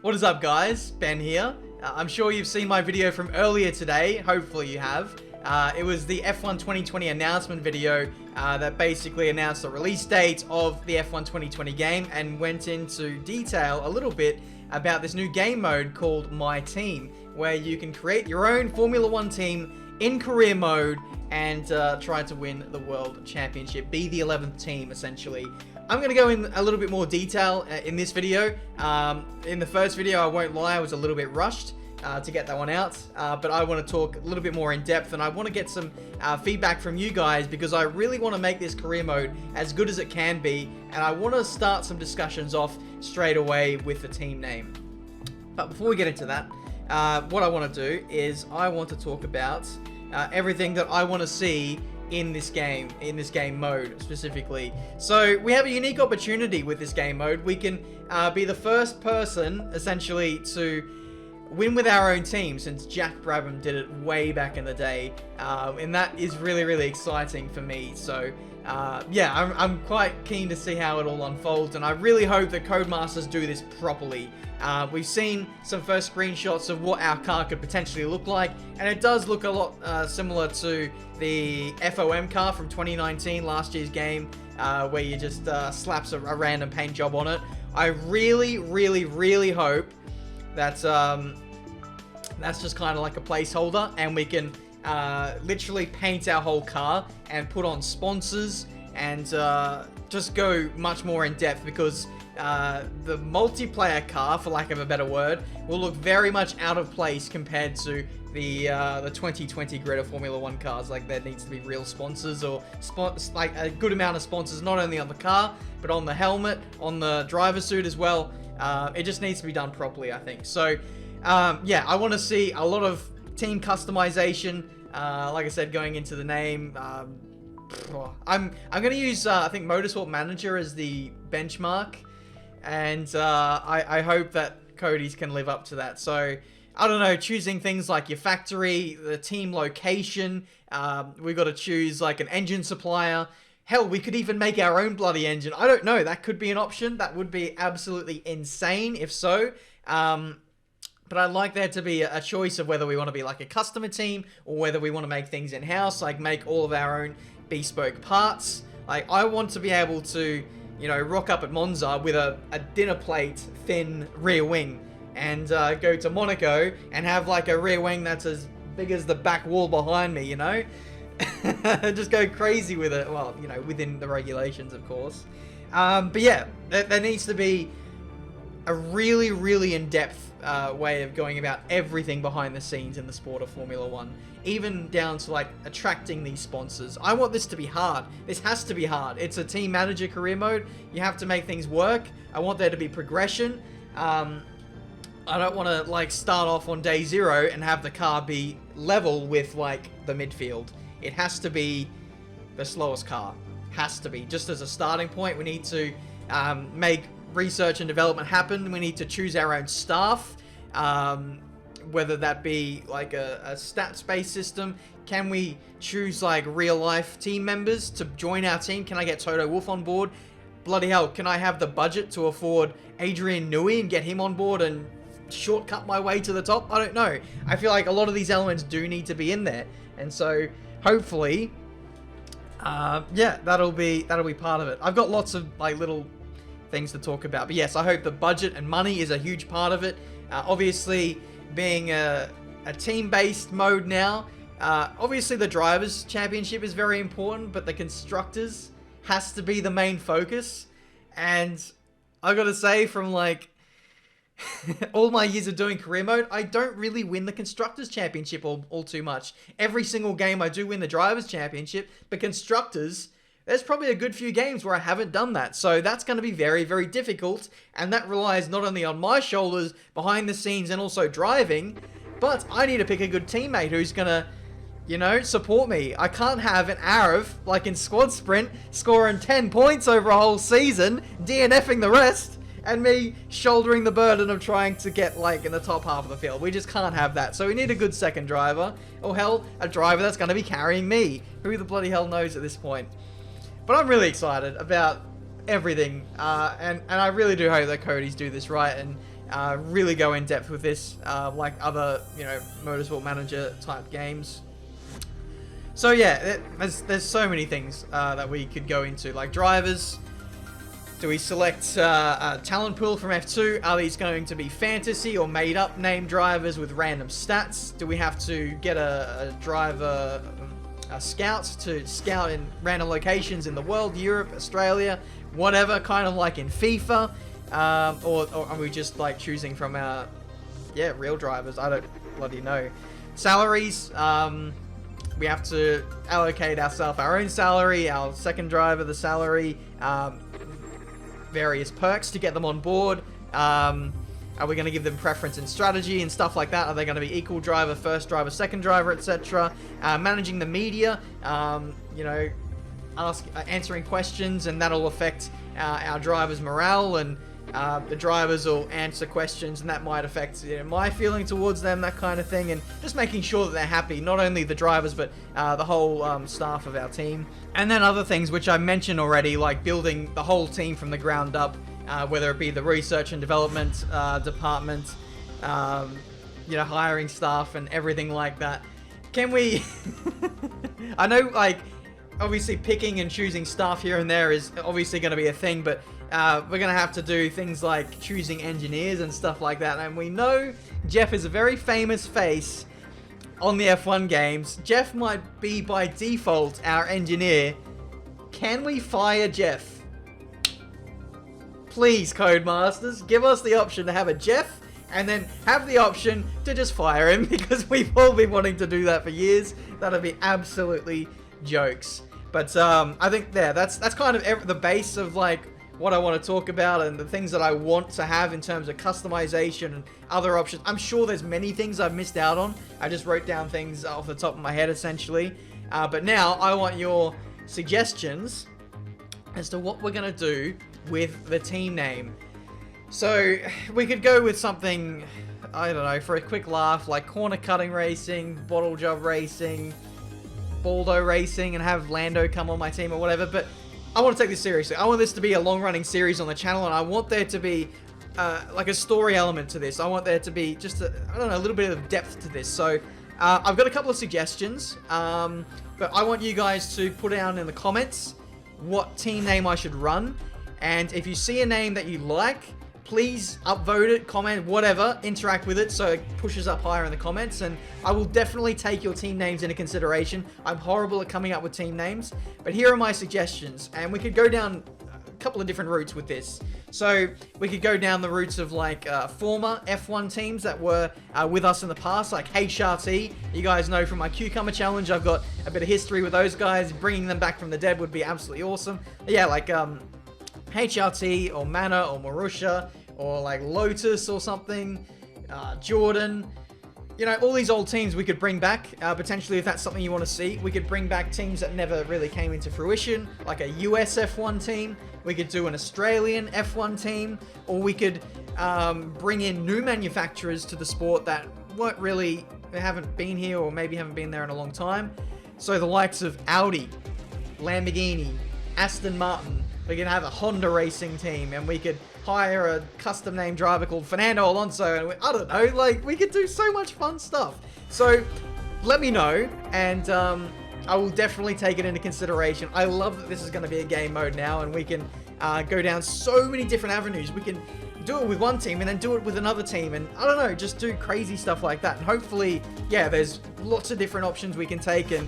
What is up, guys? Ben here. I'm sure you've seen my video from earlier today. Hopefully you have. It was the F1 2020 announcement video that basically announced the release date of the F1 2020 game and went into detail a little bit about this new game mode called My Team, where you can create your own Formula 1 team in career mode and try to win the World Championship. Be the 11th team, essentially. I'm going to go in a little bit more detail in this video. In the first video, I won't lie, I was a little bit rushed to get that one out. But I want to talk a little bit more in depth, and I want to get some feedback from you guys, because I really want to make this career mode as good as it can be, and I want to start some discussions off straight away with the team name. But before we get into that, what I want to do is I want to talk about everything that I want to see in this game mode specifically. So we have a unique opportunity with this game mode. We can be the first person essentially to win with our own team, since Jack Brabham did it way back in the day, and that is really exciting for me. So yeah, I'm quite keen to see how it all unfolds, and I really hope that Codemasters do this properly. We've seen some first screenshots of what our car could potentially look like, and it does look a lot similar to the FOM car from 2019, last year's game, where you just slaps a random paint job on it. I really hope that that's just kind of like a placeholder, and we can literally paint our whole car and put on sponsors and just go much more in depth, because the multiplayer car, for lack of a better word, will look very much out of place compared to the 2020 grid of Formula 1 cars. Like, there needs to be real sponsors, or like a good amount of sponsors, not only on the car, but on the helmet, on the driver suit as well. It just needs to be done properly, I think. So, yeah, I want to see a lot of team customization. Like I said, going into the name, I'm going to use, I think, Motorsport Manager as the benchmark. And I hope that Cody's can live up to that. So, I don't know, choosing things like your factory, the team location. We've got to choose like an engine supplier. Hell, we could even make our own bloody engine. I don't know. That could be an option. That would be absolutely insane if so. But I'd like there to be a choice of whether we want to be like a customer team, or whether we want to make things in-house, like make all of our own bespoke parts. Like, I want to be able to, you know, rock up at Monza with a dinner plate thin rear wing, and go to Monaco and have like a rear wing that's as big as the back wall behind me, you know? Just go crazy with it. Well, you know, within the regulations, of course. But yeah, there needs to be a really in-depth way of going about everything behind the scenes in the sport of Formula 1. Even down to like attracting these sponsors. I want this to be hard. This has to be hard. It's a team manager career mode. You have to make things work. I want there to be progression. I don't want to like start off on day 0 and have the car be level with like the midfield. It has to be the slowest car. Has to be. Just as a starting point, we need to make research and development happen. We need to choose our own staff, whether that be like a stats-based system. Can we choose like real-life team members to join our team? Can I get Toto Wolff on board? Bloody hell, can I have the budget to afford Adrian Newey and get him on board and shortcut my way to the top? I don't know. I feel like a lot of these elements do need to be in there, and so hopefully, yeah, that'll be part of it. I've got lots of like little things to talk about, but yes, I hope the budget and money is a huge part of it. Obviously, being a team-based mode now, obviously the Drivers' Championship is very important, but the Constructors has to be the main focus. And I gotta say, from like all my years of doing career mode, I don't really win the Constructors' Championship all too much. Every single game I do win the Drivers' Championship, but Constructors, there's probably a good few games where I haven't done that. So that's going to be very difficult. And that relies not only on my shoulders, behind the scenes, and also driving, but I need to pick a good teammate who's going to, you know, support me. I can't have an Arav, like in Squad Sprint, scoring 10 points over a whole season, DNFing the rest, and me shouldering the burden of trying to get, like, in the top half of the field. We just can't have that. So we need a good second driver. Or hell, a driver that's going to be carrying me. Who the bloody hell knows at this point? But I'm really excited about everything, and I really do hope that Cody's do this right, and really go in depth with this, like other, Motorsport Manager type games. So yeah, there's so many things that we could go into, like drivers. Do we select a talent pool from F2? Are these going to be fantasy or made up name drivers with random stats? Do we have to get a driver, a scout to scout in random locations in the world, Europe, Australia, whatever, kind of like in FIFA? Or are we just like choosing from our, real drivers? I don't bloody know. Salaries, we have to allocate ourselves our own salary, our second driver the salary, various perks to get them on board. Are we going to give them preference in strategy and stuff like that? Are they going to be equal driver, first driver, second driver, etc.? Managing the media, answering questions, and that'll affect our drivers' morale, and the drivers will answer questions, and that might affect my feeling towards them, that kind of thing, and just making sure that they're happy, not only the drivers, but the whole staff of our team. And then other things which I mentioned already, like building the whole team from the ground up, whether it be the research and development department, hiring staff and everything like that. Can we... I know, like, obviously picking and choosing staff here and there is obviously going to be a thing, but we're going to have to do things like choosing engineers and stuff like that. And we know Jeff is a very famous face on the F1 games. Jeff might be by default our engineer. Can we fire Jeff? Please, Codemasters, give us the option to have a Jeff, and then have the option to just fire him, because we've all been wanting to do that for years. That'd be absolutely jokes. But I think that's kind of the base of like what I want to talk about, and the things that I want to have in terms of customization and other options. I'm sure there's many things I've missed out on. I just wrote down things off the top of my head, essentially. But now I want your suggestions as to what we're going to do with the team name. So we could go with something, I don't know, for a quick laugh, like corner cutting racing, bottle job racing, Baldo racing, and have Lando come on my team or whatever. But I want to take this seriously. I want this to be a long-running series on the channel, and I want there to be like a story element to this. I want there to be just a little bit of depth to this. So I've got a couple of suggestions, but I want you guys to put down in the comments what team name I should run. And if you see a name that you like, please upvote it, comment, whatever, interact with it so it pushes up higher in the comments, and I will definitely take your team names into consideration. I'm horrible at coming up with team names, but here are my suggestions, and we could go down a couple of different routes with this. So we could go down the routes of like former F1 teams that were with us in the past, like HRT. You guys know from my Cucumber Challenge, I've got a bit of history with those guys. Bringing them back from the dead would be absolutely awesome. Yeah, like HRT or Mana or Marussia or like Lotus or something, Jordan, all these old teams we could bring back, potentially if that's something you want to see. We could bring back teams that never really came into fruition, like a US F1 team. We could do an Australian F1 team, or we could bring in new manufacturers to the sport that haven't been here, or maybe haven't been there in a long time. So the likes of Audi, Lamborghini, Aston Martin. We could have a Honda racing team, and we could hire a custom name driver called Fernando Alonso, and I don't know, like, we could do so much fun stuff. So let me know, and I will definitely take it into consideration. I love that this is going to be a game mode now, and we can go down so many different avenues. We can do it with one team and then do it with another team, and I don't know, just do crazy stuff like that. And hopefully, there's lots of different options we can take, and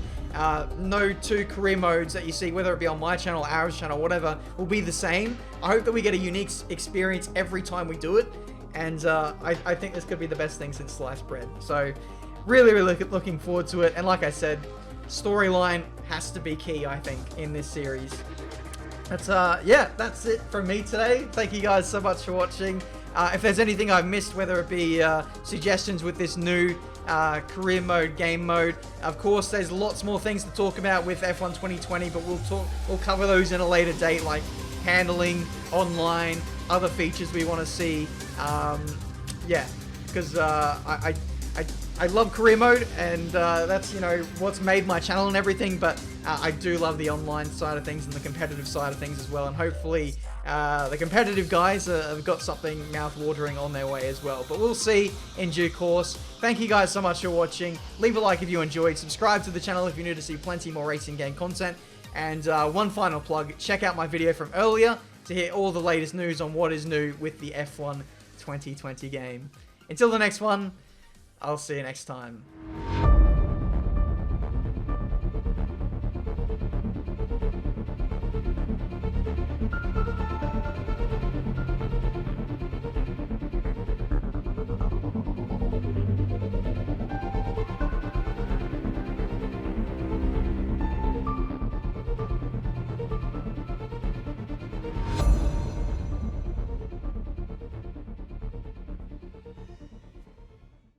no two career modes that you see, whether it be on my channel, Arrow's channel, whatever, will be the same. I hope that we get a unique experience every time we do it, and I think this could be the best thing since sliced bread. So really, really looking forward to it. And like I said, storyline has to be key, I think, in this series. That's it from me today. Thank you guys so much for watching. If there's anything I've missed, whether it be suggestions with this new career mode, game mode, of course there's lots more things to talk about with F1 2020, but we'll cover those in a later date, like handling, online, other features we want to see. Because I I love career mode, and that's, you know, what's made my channel and everything, but I do love the online side of things and the competitive side of things as well, and hopefully the competitive guys have got something mouth-watering on their way as well. But we'll see in due course. Thank you guys so much for watching. Leave a like if you enjoyed. Subscribe to the channel if you're new to see plenty more racing game content. And one final plug, check out my video from earlier to hear all the latest news on what is new with the F1 2020 game. Until the next one, I'll see you next time.